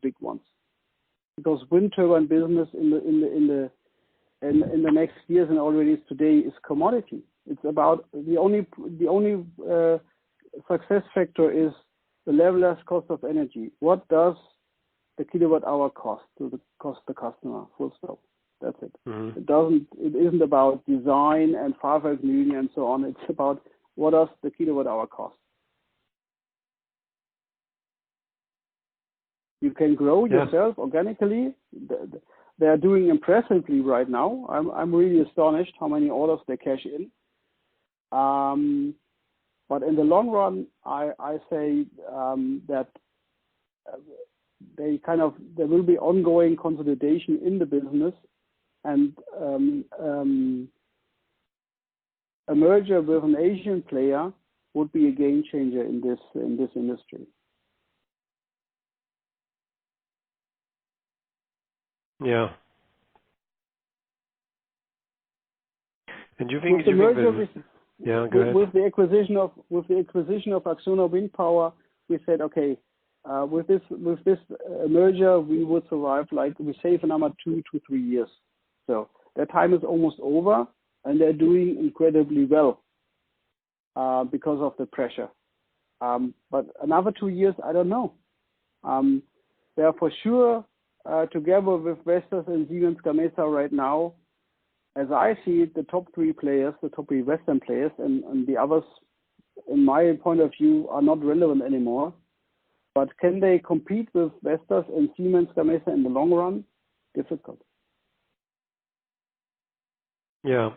big ones, because wind turbine business in the next years and already today is commodity. It's about the only success factor is the levelized cost of energy. What does the kilowatt hour cost the customer? Full stop. That's it. Mm-hmm. It isn't about design and Fahrwerklinie and so on. It's about what does the kilowatt hour cost. You can grow yourself organically. They are doing impressively right now. I'm really astonished how many orders they cash in. But in the long run, I say that there will be ongoing consolidation in the business, and a merger with an Asian player would be a game changer in this industry. Yeah. And do you think, go ahead. With the acquisition of Acciona Wind Power, we said, okay, with this merger, we would survive, like we save another 2 to 3 years. So that time is almost over, and they're doing incredibly well because of the pressure. But another 2 years, I don't know. They are for sure together with Vestas and Siemens Gamesa right now. As I see it, the top 3 players, the top 3 Western players, and the others, in my point of view, are not relevant anymore. But can they compete with Vestas and Siemens Gamesa in the long run? Difficult. Yeah.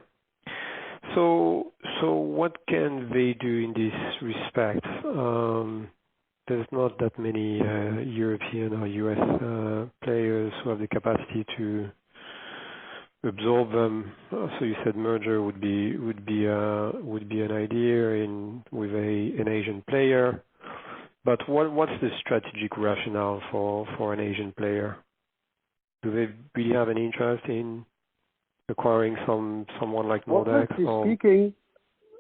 So what can they do in this respect? There's not that many European or US players who have the capacity to absorb them. So you said merger would be an idea with an Asian player. But what's the strategic rationale for an Asian player? Do they really have an interest in acquiring someone like Nordex?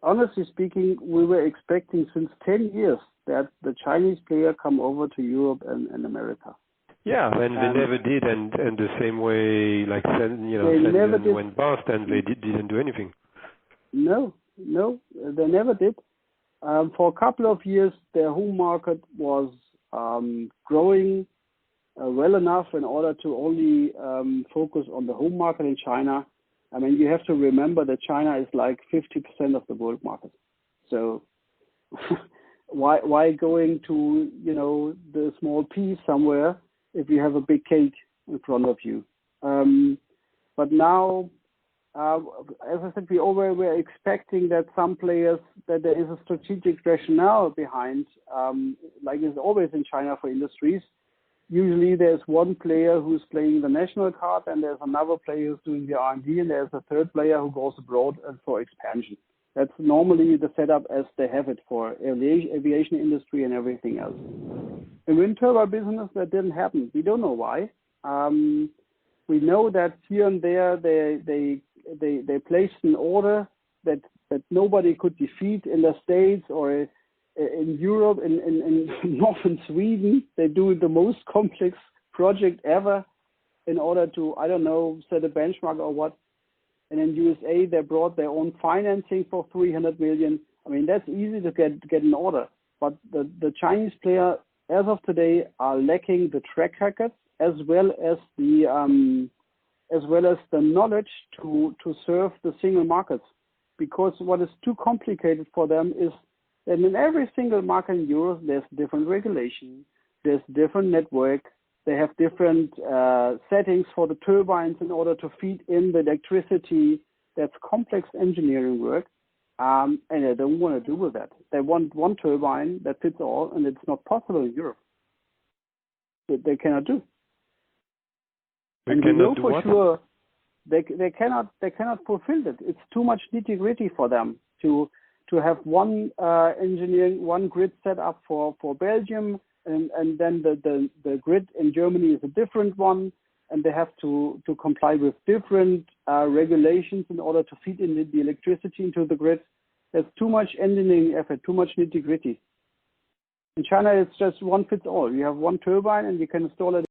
Honestly speaking, we were expecting since 10 years that the Chinese player come over to Europe and America. Yeah, and they never did, and the same way, like Senvion went bust, and they didn't do anything. No, they never did. For a couple of years, their home market was growing well enough in order to only focus on the home market in China. I mean, you have to remember that China is like 50% of the world market. So why going to the small piece somewhere if you have a big cake in front of you? But now, as I said, we already were expecting that some players, that there is a strategic rationale behind, like is always in China for industries. Usually there's one player who's playing the national card, and there's another player who's doing the R&D, and there's a third player who goes abroad for expansion. That's normally the setup as they have it for aviation industry and everything else. In wind turbine business, that didn't happen. We don't know why. We know that here and there they placed an order that nobody could defeat in the States or in Europe, in northern Sweden. They do the most complex project ever in order to, I don't know, set a benchmark or what. And in USA, they brought their own financing for 300 million. I mean, that's easy to get an order. But the Chinese player, as of today, are lacking the track record as well as the knowledge to serve the single markets. Because what is too complicated for them is that in every single market in Europe, there's different regulation, there's different network, they have different settings for the turbines in order to feed in the electricity. That's complex engineering work, and they don't want to do with that. They want one turbine that fits all, and it's not possible in Europe. They cannot do. And we know for sure they cannot fulfill it. It's too much nitty-gritty for them to have one engineering, one grid set up for Belgium, and then the grid in Germany is a different one, and they have to comply with different regulations in order to feed in the electricity into the grid. There's too much engineering effort, too much nitty-gritty. In China, it's just one fits all. You have one turbine, and you can install it